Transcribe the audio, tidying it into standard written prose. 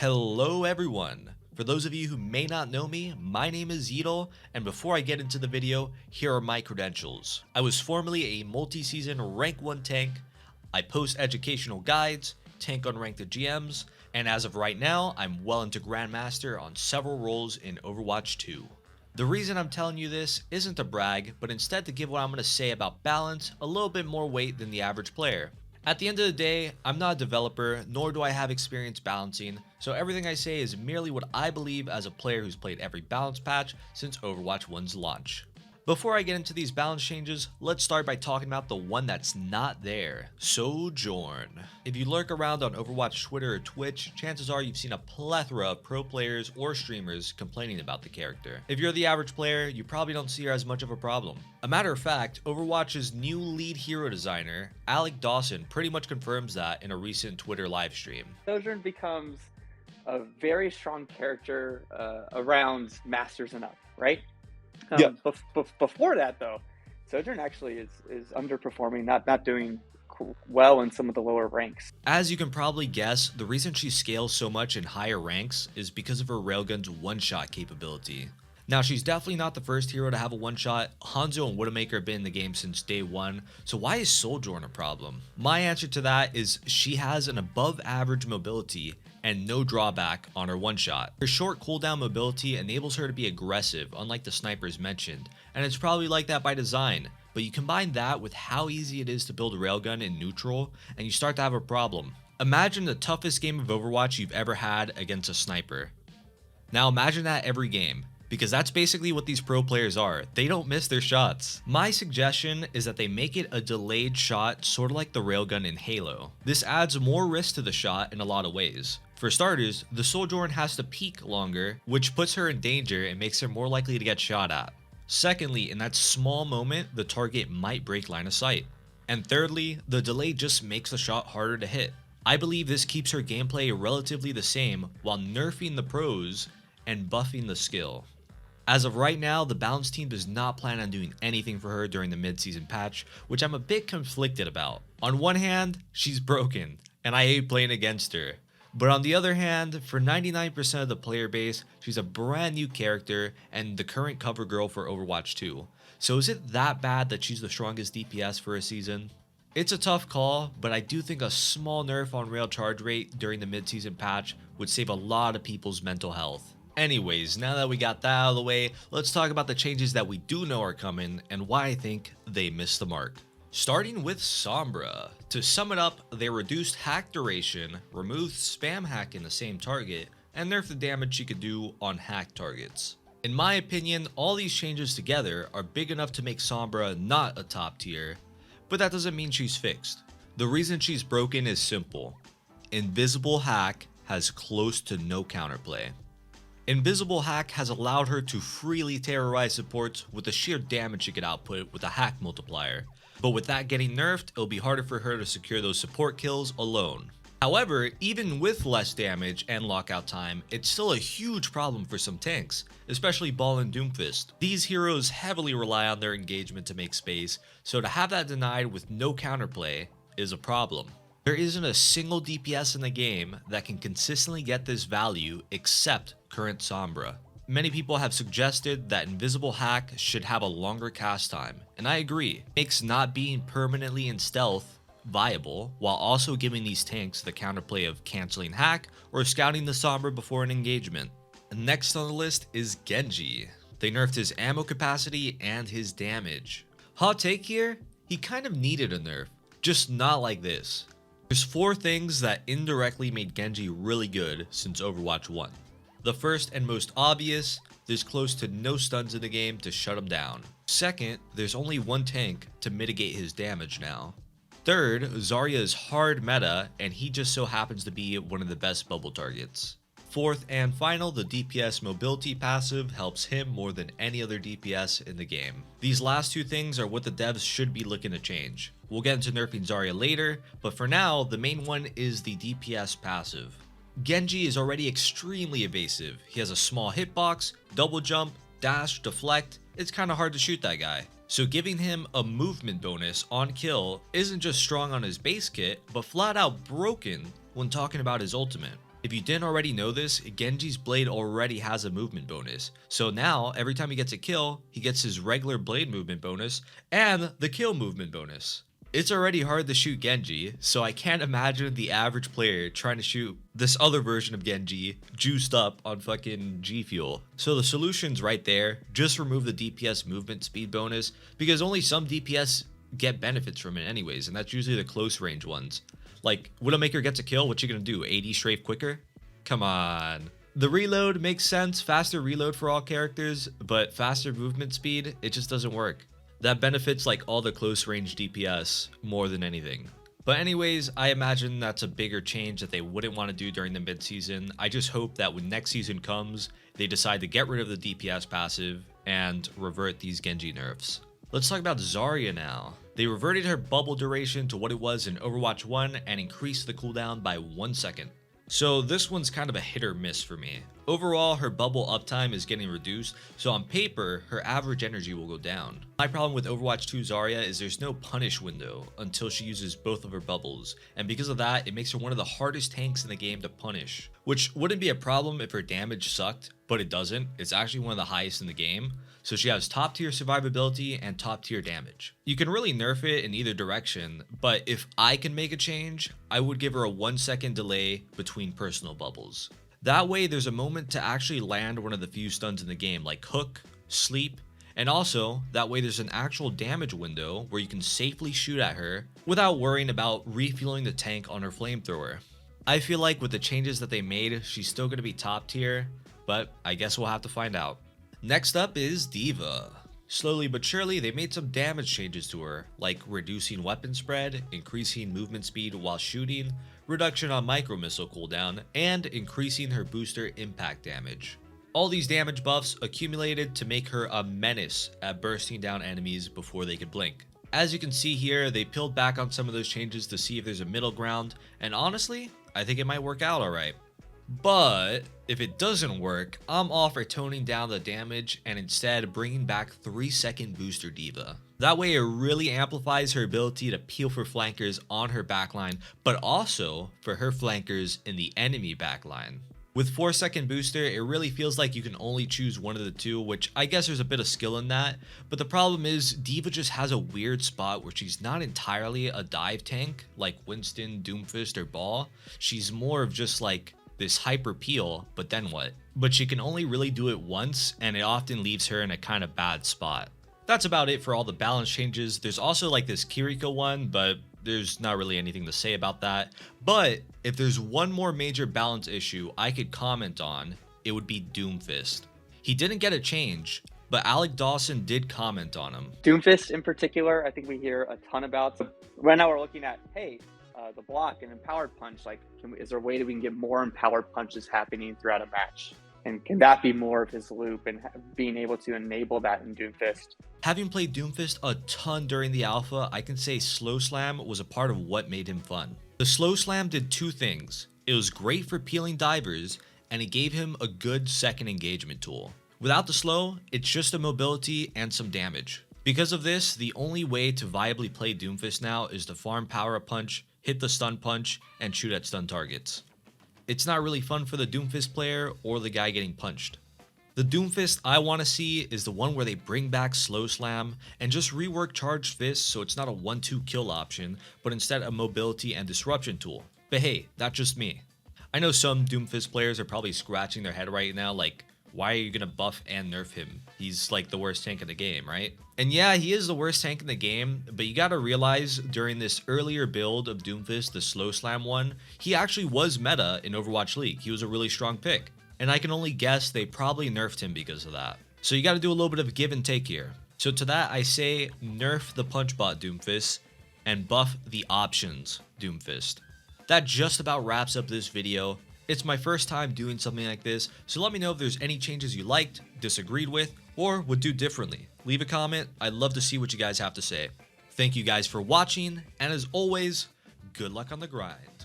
Hello everyone! For those of you who may not know me, my name is Yeatle, and before I get into the video, here are my credentials. I was formerly a multi-season rank 1 tank, I post educational guides, tank unranked GMs, and as of right now, I'm well into Grandmaster on several roles in Overwatch 2. The reason I'm telling you this isn't to brag, but instead to give what I'm going to say about balance a little bit more weight than the average player. At the end of the day, I'm not a developer, nor do I have experience balancing, so everything I say is merely what I believe as a player who's played every balance patch since Overwatch 1's launch. Before I get into these balance changes, let's start by talking about the one that's not there, Sojourn. If you lurk around on Overwatch Twitter or Twitch, chances are you've seen a plethora of pro players or streamers complaining about the character. If you're the average player, you probably don't see her as much of a problem. A matter of fact, Overwatch's new lead hero designer, Alec Dawson, pretty much confirms that in a recent Twitter livestream. Sojourn becomes a very strong character around Masters and up, right? Before that, though, Sojourn actually is underperforming, not doing well in some of the lower ranks. As you can probably guess, the reason she scales so much in higher ranks is because of her railgun's one-shot capability. Now, she's definitely not the first hero to have a one-shot. Hanzo and Widowmaker have been in the game since day one, so why is Sojourn a problem? My answer to that is she has an above-average mobility and no drawback on her one-shot. Her short cooldown mobility enables her to be aggressive, unlike the snipers mentioned, and it's probably like that by design, but you combine that with how easy it is to build a railgun in neutral, and you start to have a problem. Imagine the toughest game of Overwatch you've ever had against a sniper. Now imagine that every game, because that's basically what these pro players are. They don't miss their shots. My suggestion is that they make it a delayed shot, sort of like the railgun in Halo. This adds more risk to the shot in a lot of ways. For starters, the Sojourn has to peek longer, which puts her in danger and makes her more likely to get shot at. Secondly, in that small moment, the target might break line of sight. And thirdly, the delay just makes the shot harder to hit. I believe this keeps her gameplay relatively the same while nerfing the pros and buffing the skill. As of right now, the balance team does not plan on doing anything for her during the mid-season patch, which I'm a bit conflicted about. On one hand, she's broken, and I hate playing against her. But on the other hand, for 99% of the player base, she's a brand new character and the current cover girl for Overwatch 2. So is it that bad that she's the strongest DPS for a season? It's a tough call, but I do think a small nerf on rail charge rate during the mid-season patch would save a lot of people's mental health. Anyways, now that we got that out of the way, let's talk about the changes that we do know are coming and why I think they missed the mark. Starting with Sombra. To sum it up, they reduced hack duration, removed spam hack in the same target, and nerfed the damage she could do on hacked targets. In my opinion, all these changes together are big enough to make Sombra not a top tier, but that doesn't mean she's fixed. The reason she's broken is simple. Invisible hack has close to no counterplay. Invisible hack has allowed her to freely terrorize supports with the sheer damage she could output with a hack multiplier. But with that getting nerfed, it'll be harder for her to secure those support kills alone. However, even with less damage and lockout time, it's still a huge problem for some tanks, especially Ball and Doomfist. These heroes heavily rely on their engagement to make space, so to have that denied with no counterplay is a problem. There isn't a single DPS in the game that can consistently get this value except current Sombra. Many people have suggested that Invisible Hack should have a longer cast time, and I agree. It makes not being permanently in stealth viable, while also giving these tanks the counterplay of canceling hack or scouting the Sombra before an engagement. Next on the list is Genji. They nerfed his ammo capacity and his damage. Hot take here, he kind of needed a nerf, just not like this. There's 4 things that indirectly made Genji really good since Overwatch 1. The first and most obvious, there's close to no stuns in the game to shut him down. Second, there's only one tank to mitigate his damage now. Third, Zarya is hard meta and he just so happens to be one of the best bubble targets. Fourth and final, the DPS mobility passive helps him more than any other DPS in the game. These last 2 things are what the devs should be looking to change. We'll get into nerfing Zarya later, but for now, the main one is the DPS passive. Genji is already extremely evasive. He has a small hitbox, double jump, dash, deflect. It's kinda hard to shoot that guy. So giving him a movement bonus on kill isn't just strong on his base kit, but flat out broken when talking about his ultimate. If you didn't already know this, Genji's blade already has a movement bonus. So now, every time he gets a kill, he gets his regular blade movement bonus and the kill movement bonus. It's already hard to shoot Genji, so I can't imagine the average player trying to shoot this other version of Genji juiced up on fucking G Fuel. So the solution's right there. Just remove the DPS movement speed bonus, because only some DPS get benefits from it anyways, and that's usually the close range ones. Like, Widowmaker gets a kill, what you gonna do, 80 strafe quicker? Come on. The reload makes sense, faster reload for all characters, but faster movement speed, it just doesn't work. That benefits like all the close range DPS more than anything. But anyways, I imagine that's a bigger change that they wouldn't want to do during the mid-season. I just hope that when next season comes, they decide to get rid of the DPS passive and revert these Genji nerfs. Let's talk about Zarya now. They reverted her bubble duration to what it was in Overwatch 1 and increased the cooldown by 1 second. So this one's kind of a hit or miss for me. Overall, her bubble uptime is getting reduced, so on paper, her average energy will go down. My problem with Overwatch 2 Zarya is there's no punish window until she uses both of her bubbles, and because of that, it makes her one of the hardest tanks in the game to punish. Which wouldn't be a problem if her damage sucked, but it doesn't. It's actually one of the highest in the game, so she has top tier survivability and top tier damage. You can really nerf it in either direction, but if I can make a change, I would give her a 1 second delay between personal bubbles. That way there's a moment to actually land one of the few stuns in the game, like hook, sleep, and also that way there's an actual damage window where you can safely shoot at her without worrying about refueling the tank on her flamethrower. I feel like with the changes that they made, she's still going to be top tier, but I guess we'll have to find out. Next up is D.va. Slowly but surely, they made some damage changes to her, like reducing weapon spread, increasing movement speed while shooting, reduction on micro missile cooldown, and increasing her booster impact damage. All these damage buffs accumulated to make her a menace at bursting down enemies before they could blink. As you can see here, they peeled back on some of those changes to see if there's a middle ground, and honestly, I think it might work out alright. But if it doesn't work, I'm all for toning down the damage and instead bringing back 3-second booster D.va. That way it really amplifies her ability to peel for flankers on her backline, but also for her flankers in the enemy backline. With 4-second booster, it really feels like you can only choose one of the two, which I guess there's a bit of skill in that, but the problem is D.va just has a weird spot where she's not entirely a dive tank like Winston, Doomfist, or Ball. She's more of just like this hyper peel, but then what? But she can only really do it once, and it often leaves her in a kind of bad spot. That's about it for all the balance changes. There's also like this Kiriko one, but there's not really anything to say about that. But if there's one more major balance issue I could comment on, it would be Doomfist. He didn't get a change, but Alec Dawson did comment on him. Doomfist in particular, I think we hear a ton about. So right now we're looking at, hey, the block and empowered punch, like is there a way that we can get more empowered punches happening throughout a match, and can that be more of his loop and being able to enable that in Doomfist? Having played Doomfist a ton during the alpha, I can say Slow Slam was a part of what made him fun. The Slow Slam did two things. It was great for peeling divers, and it gave him a good second engagement tool. Without the slow, it's just a mobility and some damage. Because of this, the only way to viably play Doomfist now is to farm power up punch, hit the stun punch, and shoot at stun targets. It's not really fun for the Doomfist player or the guy getting punched. The Doomfist I want to see is the one where they bring back Slow Slam and just rework Charged Fist so it's not a 1-2 kill option, but instead a mobility and disruption tool. But hey, that's just me. I know some Doomfist players are probably scratching their head right now like, why are you going to buff and nerf him? He's like the worst tank in the game, right? And yeah, he is the worst tank in the game, but you gotta realize during this earlier build of Doomfist, the Slow Slam one, he actually was meta in Overwatch League. He was a really strong pick. And I can only guess they probably nerfed him because of that. So you gotta do a little bit of give and take here. So to that I say nerf the punchbot Doomfist and buff the options Doomfist. That just about wraps up this video. It's my first time doing something like this, so let me know if there's any changes you liked, disagreed with, or would do differently. Leave a comment, I'd love to see what you guys have to say. Thank you guys for watching, and as always, good luck on the grind.